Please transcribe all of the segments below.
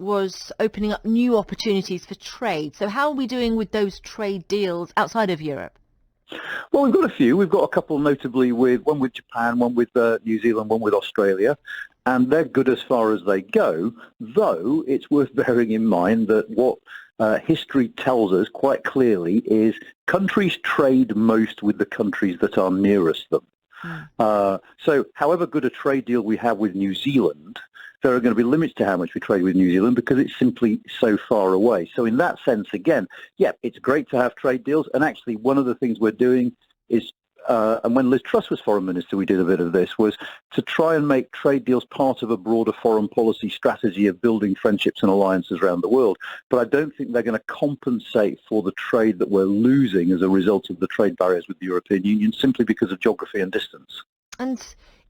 was opening up new opportunities for trade. So how are we doing with those trade deals outside of Europe? Well, we've got a few. We've got a couple, notably with one with Japan, one with New Zealand, one with Australia, and they're good as far as they go, though it's worth bearing in mind that what history tells us quite clearly is countries trade most with the countries that are nearest them. So however good a trade deal we have with New Zealand, there are going to be limits to how much we trade with New Zealand because it's simply so far away. So in that sense, again, yeah, it's great to have trade deals. And actually, one of the things we're doing is, and when Liz Truss was foreign minister, we did a bit of this, was to try and make trade deals part of a broader foreign policy strategy of building friendships and alliances around the world. But I don't think they're going to compensate for the trade that we're losing as a result of the trade barriers with the European Union simply because of geography and distance. And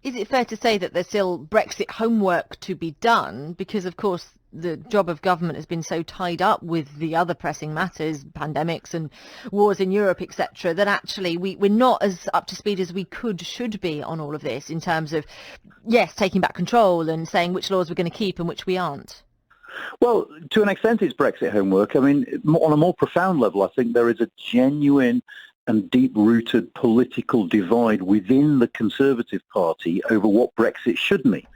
is it fair to say that there's still Brexit homework to be done? Because, of course, the job of government has been so tied up with the other pressing matters, pandemics and wars in Europe, etc., that actually we're not as up to speed as we should be on all of this in terms of, yes, taking back control and saying which laws we're going to keep and which we aren't. Well, to an extent, it's Brexit homework. I mean, on a more profound level, I think there is a genuine and deep-rooted political divide within the Conservative Party over what Brexit should mean.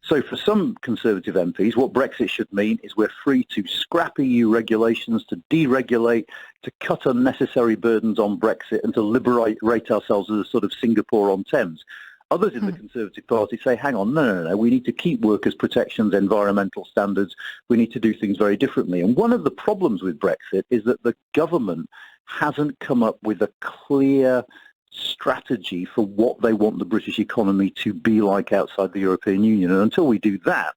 So for some Conservative MPs, what Brexit should mean is we're free to scrap EU regulations, to deregulate, to cut unnecessary burdens on Brexit, and to liberate ourselves as a sort of Singapore-on-Thames. Others in the Conservative Party say, hang on, no, we need to keep workers' protections, environmental standards. We need to do things very differently. And one of the problems with Brexit is that the government hasn't come up with a clear strategy for what they want the British economy to be like outside the European Union. And until we do that,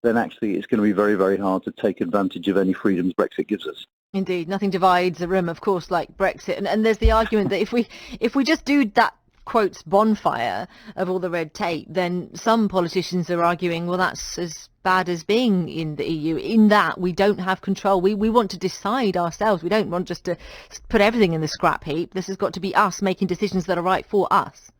then actually it's going to be very, very hard to take advantage of any freedoms Brexit gives us. Indeed, nothing divides a room, of course, like Brexit. And there's the argument that if we just do that, quotes, bonfire of all the red tape, then some politicians are arguing, well, that's as bad as being in the EU, in that we don't have control. We want to decide ourselves. We don't want just to put everything in the scrap heap. This has got to be us making decisions that are right for us.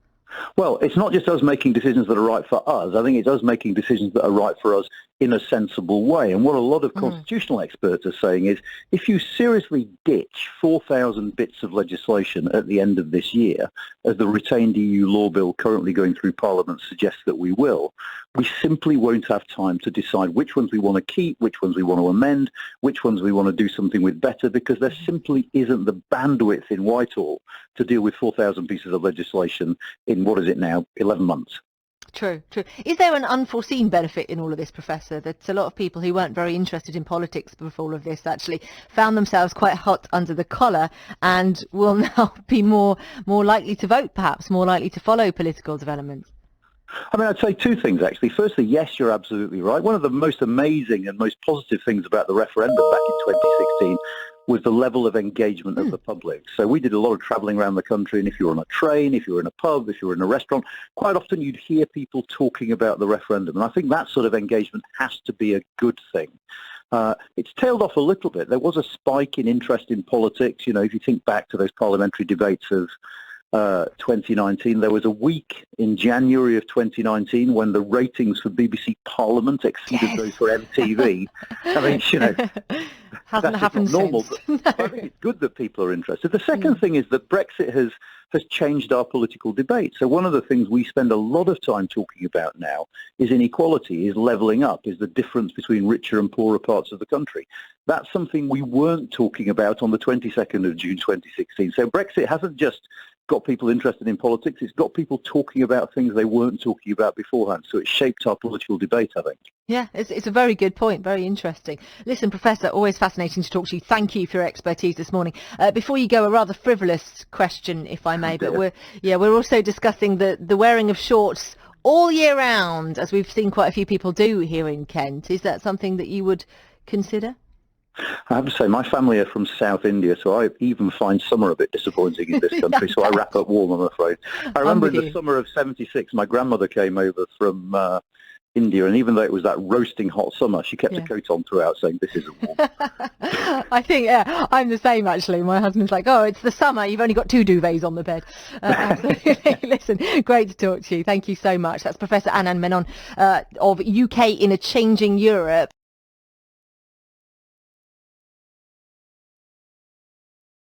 Well, it's not just us making decisions that are right for us. I think it's us making decisions that are right for us in a sensible way. And what a lot of constitutional experts are saying is if you seriously ditch 4,000 bits of legislation at the end of this year, as the retained EU law bill currently going through Parliament suggests that we will, we simply won't have time to decide which ones we want to keep, which ones we want to amend, which ones we want to do something with better, because there simply isn't the bandwidth in Whitehall to deal with 4,000 pieces of legislation in, what is it now, 11 months. True. Is there an unforeseen benefit in all of this, Professor, that a lot of people who weren't very interested in politics before all of this actually found themselves quite hot under the collar and will now be more likely to vote, perhaps, more likely to follow political developments? I mean, I'd say two things, actually. Firstly, yes, you're absolutely right. One of the most amazing and most positive things about the referendum back in 2016 was the level of engagement of the public. So we did a lot of travelling around the country, and if you were on a train, if you were in a pub, if you were in a restaurant, quite often you'd hear people talking about the referendum. And I think that sort of engagement has to be a good thing. It's tailed off a little bit. There was a spike in interest in politics. You know, if you think back to those parliamentary debates of 2019, there was a week in January of 2019 when the ratings for BBC Parliament exceeded those for MTV. I mean, you know, hasn't happened not normal, since. but I think it's good that people are interested. The second thing is that Brexit has changed our political debate. So one of the things we spend a lot of time talking about now is inequality, is levelling up, is the difference between richer and poorer parts of the country. That's something we weren't talking about on the 22nd of June 2016. So Brexit hasn't just got people interested in politics, it's got people talking about things they weren't talking about beforehand. So it's shaped our political debate, I think. Yeah, it's a very good point, very interesting. Listen, Professor, always fascinating to talk to you. Thank you for your expertise this morning. Before you go, a rather frivolous question, if I may, but we're also discussing the wearing of shorts all year round, as we've seen quite a few people do here in Kent. Is that something that you would consider? I have to say, my family are from South India, so I even find summer a bit disappointing in this country, so I wrap up warm, I'm afraid. I remember in the summer of 76, my grandmother came over from India, and even though it was that roasting hot summer, she kept a coat on throughout, saying, this isn't warm. I think, I'm the same, actually. My husband's like, oh, it's the summer, you've only got 2 duvets on the bed. Absolutely. Listen, great to talk to you. Thank you so much. That's Professor Anand Menon of UK in a Changing Europe.